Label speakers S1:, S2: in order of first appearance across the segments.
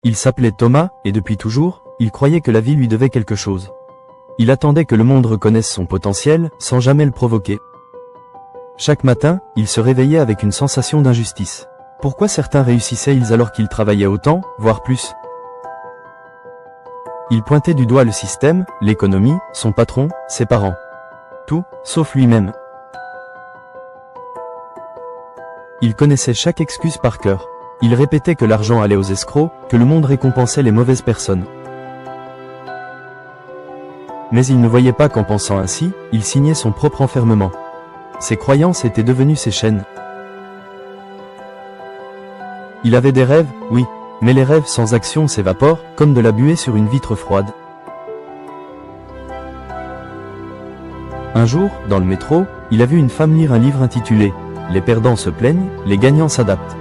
S1: Il s'appelait Thomas, et depuis toujours, il croyait que la vie lui devait quelque chose. Il attendait que le monde reconnaisse son potentiel, sans jamais le provoquer. Chaque matin, il se réveillait avec une sensation d'injustice. Pourquoi certains réussissaient-ils alors qu'ils travaillaient autant, voire plus? Il pointait du doigt le système, l'économie, son patron, ses parents. Tout, sauf lui-même. Il connaissait chaque excuse par cœur. Il répétait que l'argent allait aux escrocs, que le monde récompensait les mauvaises personnes. Mais il ne voyait pas qu'en pensant ainsi, il signait son propre enfermement. Ses croyances étaient devenues ses chaînes. Il avait des rêves, oui, mais les rêves sans action s'évaporent, comme de la buée sur une vitre froide. Un jour, dans le métro, il a vu une femme lire un livre intitulé « Les perdants se plaignent, les gagnants s'adaptent ».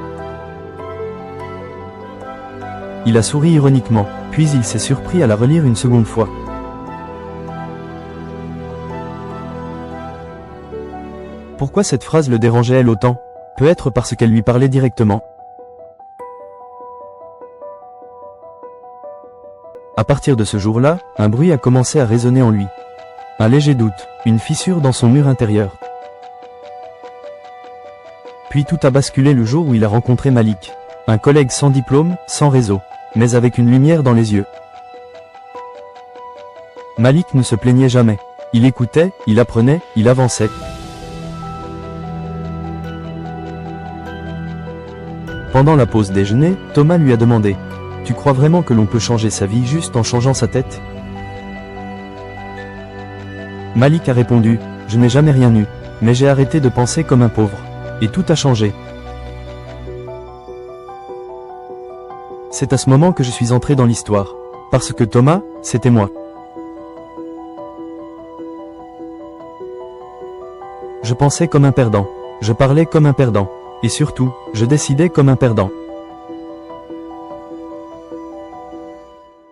S1: Il a souri ironiquement, puis il s'est surpris à la relire une seconde fois. Pourquoi cette phrase le dérangeait-elle autant? Peut-être parce qu'elle lui parlait directement. À partir de ce jour-là, un bruit a commencé à résonner en lui. Un léger doute, une fissure dans son mur intérieur. Puis tout a basculé le jour où il a rencontré Malik. Un collègue sans diplôme, sans réseau, mais avec une lumière dans les yeux. Malik ne se plaignait jamais. Il écoutait, il apprenait, il avançait. Pendant la pause déjeuner, Thomas lui a demandé « Tu crois vraiment que l'on peut changer sa vie juste en changeant sa tête ?» Malik a répondu « Je n'ai jamais rien eu, mais j'ai arrêté de penser comme un pauvre. Et tout a changé. » C'est à ce moment que je suis entré dans l'histoire. Parce que Thomas, c'était moi. Je pensais comme un perdant. Je parlais comme un perdant. Et surtout, je décidais comme un perdant.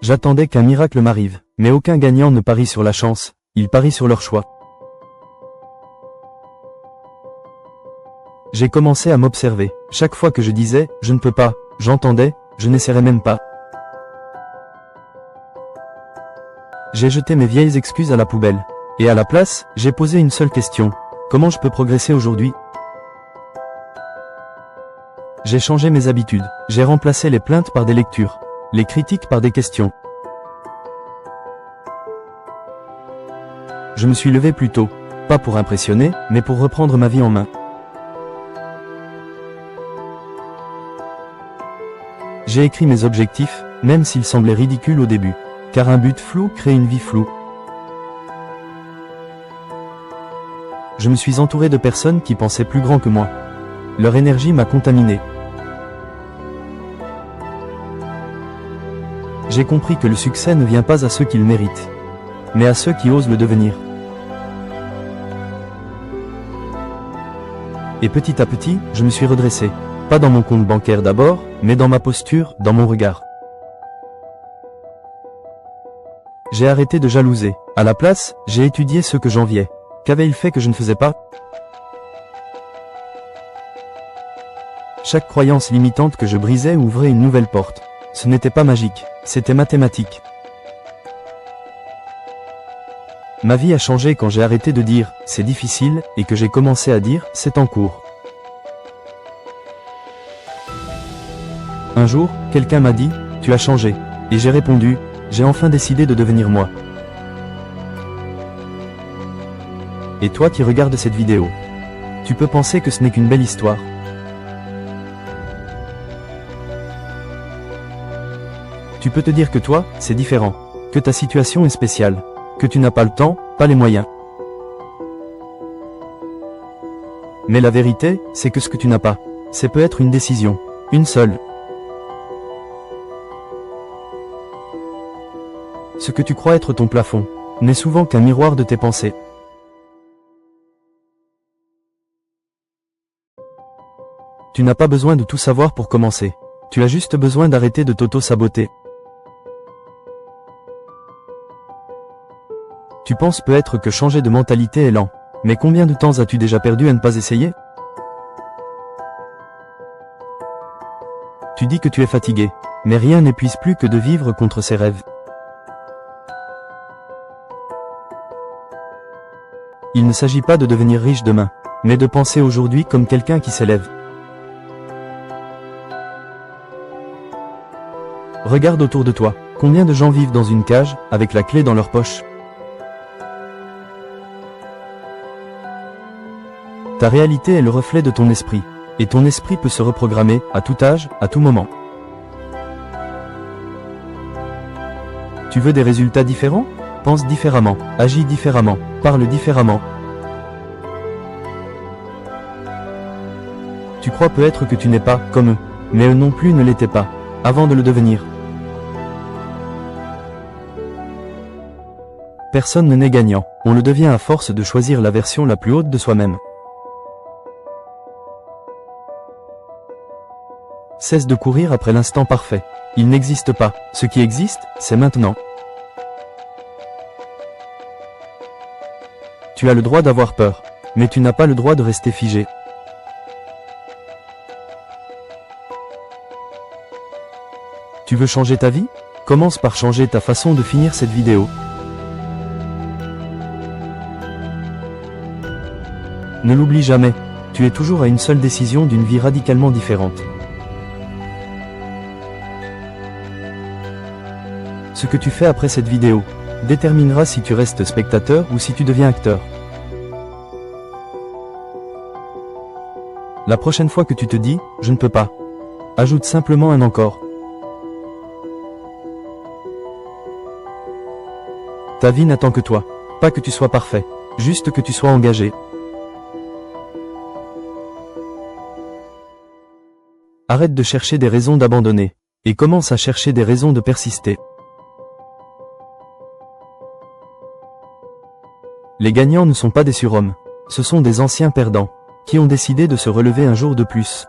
S1: J'attendais qu'un miracle m'arrive, mais aucun gagnant ne parie sur la chance, ils parient sur leur choix. J'ai commencé à m'observer. Chaque fois que je disais « je ne peux pas », j'entendais « je n'essaierai même pas ». J'ai jeté mes vieilles excuses à la poubelle. Et à la place, j'ai posé une seule question. Comment je peux progresser aujourd'hui? J'ai changé mes habitudes. J'ai remplacé les plaintes par des lectures. Les critiques par des questions. Je me suis levé plus tôt. Pas pour impressionner, mais pour reprendre ma vie en main. J'ai écrit mes objectifs, même s'ils semblaient ridicules au début. Car un but flou crée une vie floue. Je me suis entouré de personnes qui pensaient plus grand que moi. Leur énergie m'a contaminé. J'ai compris que le succès ne vient pas à ceux qui le méritent, mais à ceux qui osent le devenir. Et petit à petit, je me suis redressé. Pas dans mon compte bancaire d'abord, mais dans ma posture, dans mon regard. J'ai arrêté de jalouser. À la place, j'ai étudié ceux que j'enviais. Qu'avait-il fait que je ne faisais pas? Chaque croyance limitante que je brisais ouvrait une nouvelle porte. Ce n'était pas magique, c'était mathématique. Ma vie a changé quand j'ai arrêté de dire « c'est difficile » et que j'ai commencé à dire « c'est en cours ». Un jour, quelqu'un m'a dit « tu as changé » et j'ai répondu « j'ai enfin décidé de devenir moi ». Et toi qui regardes cette vidéo, tu peux penser que ce n'est qu'une belle histoire. Tu peux te dire que toi, c'est différent, que ta situation est spéciale, que tu n'as pas le temps, pas les moyens. Mais la vérité, c'est que ce que tu n'as pas, c'est peut-être une décision, une seule. Ce que tu crois être ton plafond, n'est souvent qu'un miroir de tes pensées. Tu n'as pas besoin de tout savoir pour commencer. Tu as juste besoin d'arrêter de t'auto-saboter. Tu penses peut-être que changer de mentalité est lent. Mais combien de temps as-tu déjà perdu à ne pas essayer? Tu dis que tu es fatigué, mais rien n'épuise plus que de vivre contre ses rêves. Il ne s'agit pas de devenir riche demain, mais de penser aujourd'hui comme quelqu'un qui s'élève. Regarde autour de toi, combien de gens vivent dans une cage, avec la clé dans leur poche. Ta réalité est le reflet de ton esprit, et ton esprit peut se reprogrammer, à tout âge, à tout moment. Tu veux des résultats différents? Pense différemment, agis différemment, parle différemment. Tu crois peut-être que tu n'es pas comme eux, mais eux non plus ne l'étaient pas, avant de le devenir. Personne ne n'est gagnant, on le devient à force de choisir la version la plus haute de soi-même. Cesse de courir après l'instant parfait. Il n'existe pas, ce qui existe, c'est maintenant. Tu as le droit d'avoir peur, mais tu n'as pas le droit de rester figé. Tu veux changer ta vie? Commence par changer ta façon de finir cette vidéo. Ne l'oublie jamais, tu es toujours à une seule décision d'une vie radicalement différente. Ce que tu fais après cette vidéo déterminera si tu restes spectateur ou si tu deviens acteur. La prochaine fois que tu te dis « je ne peux pas », ajoute simplement un encore. Ta vie n'attend que toi, pas que tu sois parfait, juste que tu sois engagé. Arrête de chercher des raisons d'abandonner, et commence à chercher des raisons de persister. Les gagnants ne sont pas des surhommes, ce sont des anciens perdants, qui ont décidé de se relever un jour de plus.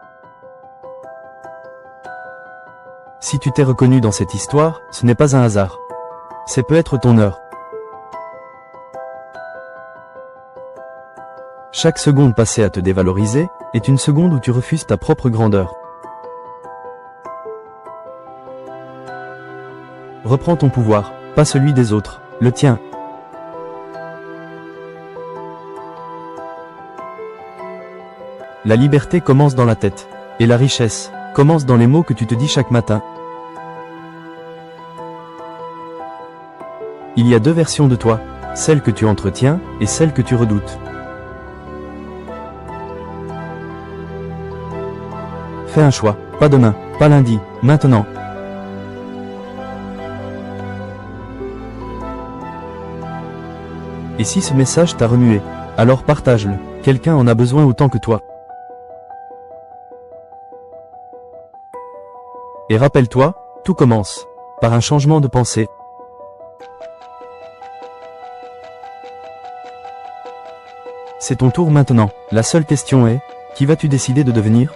S1: Si tu t'es reconnu dans cette histoire, ce n'est pas un hasard. C'est peut-être ton heure. Chaque seconde passée à te dévaloriser, est une seconde où tu refuses ta propre grandeur. Reprends ton pouvoir, pas celui des autres, le tien. La liberté commence dans la tête, et la richesse commence dans les mots que tu te dis chaque matin. Il y a deux versions de toi, celle que tu entretiens et celle que tu redoutes. Fais un choix, pas demain, pas lundi, maintenant. Et si ce message t'a remué, alors partage-le, quelqu'un en a besoin autant que toi. Et rappelle-toi, tout commence par un changement de pensée. C'est ton tour maintenant. La seule question est, qui vas-tu décider de devenir ?